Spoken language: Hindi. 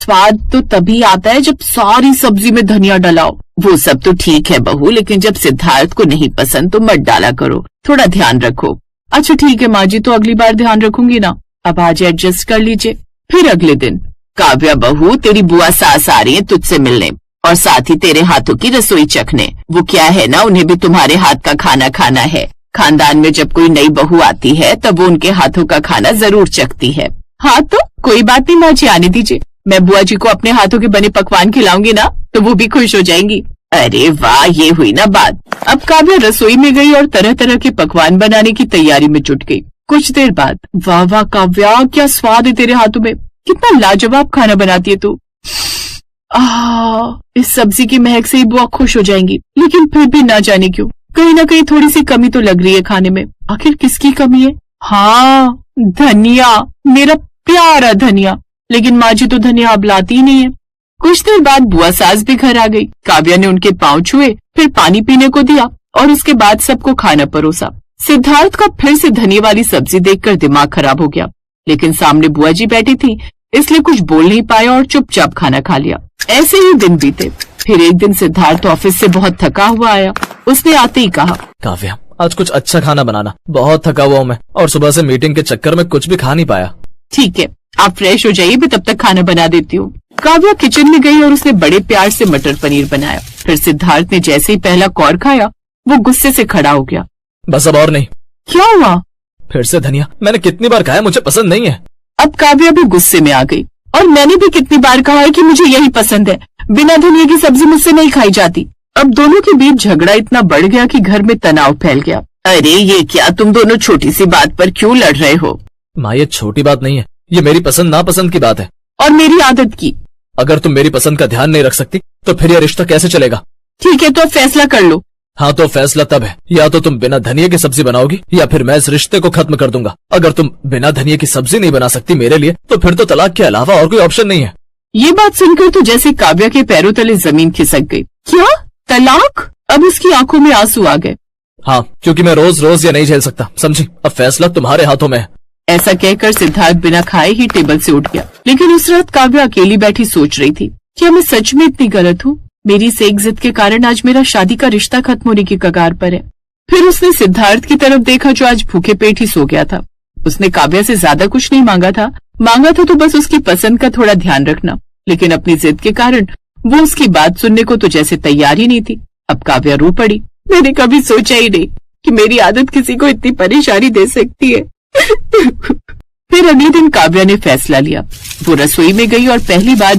स्वाद तो तभी आता है जब सारी सब्जी में धनिया डलाओ। वो सब तो ठीक है बहू, लेकिन जब सिद्धार्थ को नहीं पसंद तो मत डाला करो, थोड़ा ध्यान रखो। अच्छा ठीक है माँ जी, तो अगली बार ध्यान रखूंगी ना। अब आज एडजस्ट कर लीजिए। फिर अगले दिन, काव्या बहू, तेरी बुआ सास आ रही है तुझसे मिलने और साथ ही तेरे हाथों की रसोई चखने। वो क्या है ना, उन्हें भी तुम्हारे हाथ का खाना खाना है। खानदान में जब कोई नई बहू आती है तब वो उनके हाथों का खाना जरूर चखती है। हाँ तो कोई बात नहीं माँ जी, आने दीजिए। मैं बुआ जी को अपने हाथों के बने पकवान खिलाऊंगी ना, तो वो भी खुश हो जाएंगी। अरे वाह, ये हुई ना बात। अब काव्या रसोई में गई और तरह तरह के पकवान बनाने की तैयारी में जुट गई। कुछ देर बाद, वाह वाह काव्या, क्या स्वाद है तेरे हाथों में, कितना लाजवाब खाना बनाती है तू। इस सब्जी की महक से ही बुआ खुश हो जाएंगी, लेकिन फिर भी ना जाने क्यों कहीं ना कहीं थोड़ी सी कमी तो लग रही है खाने में। आखिर किसकी कमी है? हाँ, धनिया, मेरा प्यारा धनिया। लेकिन माँ जी तो धनिया अब लाती ही नहीं है। कुछ देर बाद बुआ सास भी घर आ गई। काव्या ने उनके पांव छुए, फिर पानी पीने को दिया और उसके बाद सबको खाना परोसा। सिद्धार्थ का फिर से धनिया वाली सब्जी देखकर दिमाग खराब हो गया, लेकिन सामने बुआ जी बैठी थी, इसलिए कुछ बोल नहीं पाया और चुपचाप खाना खा लिया। ऐसे ही दिन बीते। फिर एक दिन सिद्धार्थ ऑफिस से बहुत थका हुआ आया। उसने आते ही कहा, काव्या, आज कुछ अच्छा खाना बनाना, बहुत थका हुआ हूँ मैं और सुबह से मीटिंग के चक्कर में कुछ भी खा नहीं पाया। ठीक है, आप फ्रेश हो जाइए, मैं तब तक खाना बना देती हूँ। काव्या किचन में गई और उसने बड़े प्यार से मटर पनीर बनाया। फिर सिद्धार्थ ने जैसे ही पहला कौर खाया, वो गुस्से से खड़ा हो गया। बस अब और नहीं। क्या हुआ? फिर से धनिया, मैंने कितनी बार कहा है मुझे पसंद नहीं है। अब काव्या भी गुस्से में आ गई। और मैंने भी कितनी बार कहा है कि मुझे यही पसंद है, बिना धनिया की सब्जी मुझसे नहीं खाई जाती। अब दोनों के बीच झगड़ा इतना बढ़ गया कि घर में तनाव फैल गया। अरे ये क्या, तुम दोनों छोटी सी बात पर क्यों लड़ रहे हो? माँ, ये छोटी बात नहीं है, ये मेरी पसंद नापसंद की बात है। और मेरी आदत की। अगर तुम मेरी पसंद का ध्यान नहीं रख सकती तो फिर यह रिश्ता कैसे चलेगा? ठीक है, तो अब फैसला कर लो। हाँ, तो फैसला तब है, या तो तुम बिना धनिया की सब्जी बनाओगी या फिर मैं इस रिश्ते को खत्म कर दूंगा। अगर तुम बिना धनिया की सब्जी नहीं बना सकती मेरे लिए, तो फिर तो तलाक के अलावा और कोई ऑप्शन नहीं है। ये बात सुनकर तो जैसे काव्या के पैरों तले जमीन खिसक गई। क्या? तलाक? अब उसकी आंखों में आंसू आ गए। हाँ, क्योंकि मैं रोज रोज ये नहीं झेल सकता, समझी? अब फैसला तुम्हारे हाथों में है। ऐसा कहकर सिद्धार्थ बिना खाए ही टेबल से उठ गया। लेकिन उस रात काव्या अकेली बैठी सोच रही थी, क्या मैं सच में इतनी गलत हूँ? मेरी इस एक जिद के कारण आज मेरा शादी का रिश्ता खत्म होने की कगार पर है। फिर उसने सिद्धार्थ की तरफ देखा जो आज भूखे पेट ही सो गया था। उसने काव्या से ज्यादा कुछ नहीं मांगा था तो बस उसकी पसंद का थोड़ा ध्यान रखना। लेकिन अपनी जिद के कारण वो उसकी बात सुनने को तो जैसे तैयार ही नहीं थी। अब काव्या रो पड़ी। मैंने कभी सोचा ही नहीं कि मेरी आदत किसी को इतनी परेशानी दे सकती है। फिर अगले दिन काव्या ने फैसला लिया। वो रसोई में गई और पहली बार